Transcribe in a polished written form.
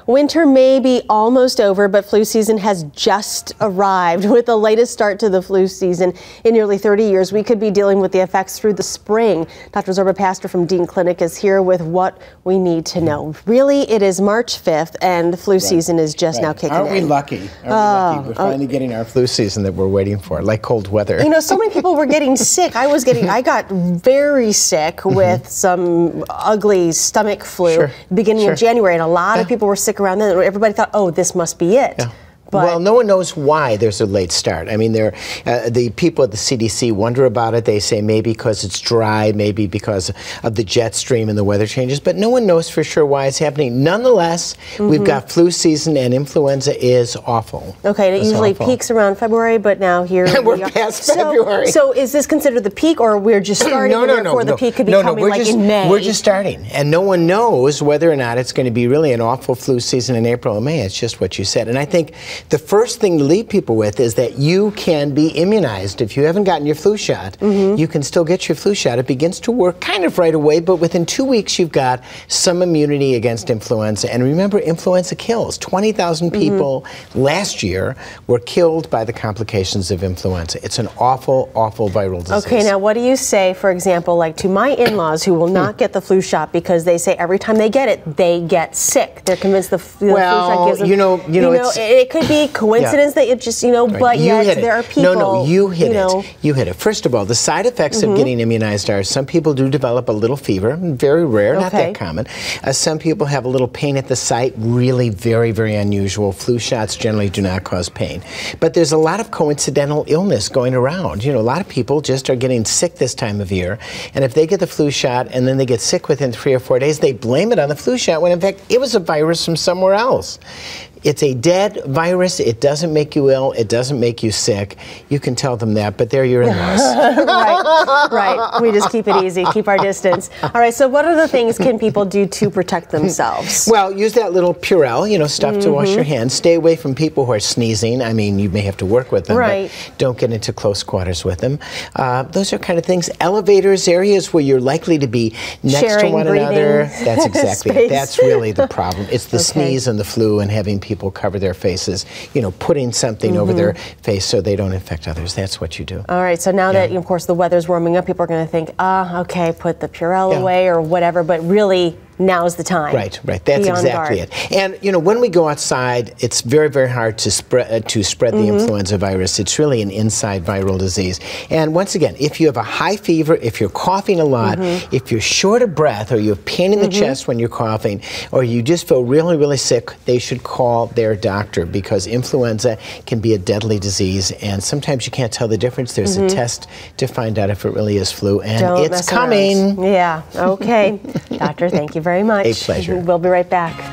Winter may be almost over, but flu season has just arrived. With the latest start to the flu season in nearly 30 years, we could be dealing with the effects through the spring. Dr. Zorba Paster from Dean Clinic is here with what we need to know. Really, it is March 5th, and the flu season is just now kicking in. Aren't we lucky? We're finally getting our flu season that we're waiting for, like cold weather. You know, so many people were getting sick. I got very sick with some ugly stomach flu beginning of January, and a lot of people were sick around then. Everybody thought, oh, this must be it. Yeah. Well, no one knows why there's a late start. I mean, the people at the CDC wonder about it. They say maybe because it's dry, maybe because of the jet stream and the weather changes, but no one knows for sure why it's happening. Nonetheless, we've got flu season, and influenza is awful. Okay, and it usually peaks around February, but now here we're past February. So is this considered the peak, or we're just starting before the peak could be coming like in May? We're just starting, and no one knows whether or not it's going to be really an awful flu season in April or May. It's just what you said. And I think the first thing to leave people with is that you can be immunized. If you haven't gotten your flu shot, you can still get your flu shot. It begins to work kind of right away, but within 2 weeks you've got some immunity against influenza. And remember, influenza kills. 20,000 people last year were killed by the complications of influenza. It's an awful, awful viral disease. Okay, now what do you say, for example, like to my in-laws who will not get the flu shot because they say every time they get it, they get sick. They're convinced the flu shot gives them... it could be coincidence that it just, but yet there are people... No, you hit it. You hit it. First of all, the side effects of getting immunized are some people do develop a little fever, very rare, not that common. Some people have a little pain at the site, really very, very unusual. Flu shots generally do not cause pain. But there's a lot of coincidental illness going around. A lot of people just are getting sick this time of year, and if they get the flu shot and then they get sick within 3 or 4 days, they blame it on the flu shot when in fact it was a virus from somewhere else. It's a dead virus. It doesn't make you ill. It doesn't make you sick. You can tell them that, but they're your in-laws. Right. We just keep it easy, keep our distance. All right, so what other things can people do to protect themselves? Well, use that little Purell, stuff to wash your hands. Stay away from people who are sneezing. I mean, you may have to work with them, but don't get into close quarters with them. Those are kind of things. Elevators, areas where you're likely to be next to one another. That's exactly it. That's really the problem. It's the sneeze and the flu and having people cover their faces, putting something over their face so they don't infect others. That's what you do. All right, so now that, of course, the weather's warming up, people are going to think, okay, put the Purell away or whatever, but really, now's the time. Right. That's exactly it. And, when we go outside, it's very, very hard to spread the influenza virus. It's really an inside viral disease. And once again, if you have a high fever, if you're coughing a lot, if you're short of breath or you have pain in the chest when you're coughing, or you just feel really, really sick, they should call their doctor because influenza can be a deadly disease. And sometimes you can't tell the difference. There's a test to find out if it really is flu. And it's coming. Yeah. Okay. Doctor, thank you very much. A pleasure. We'll be right back.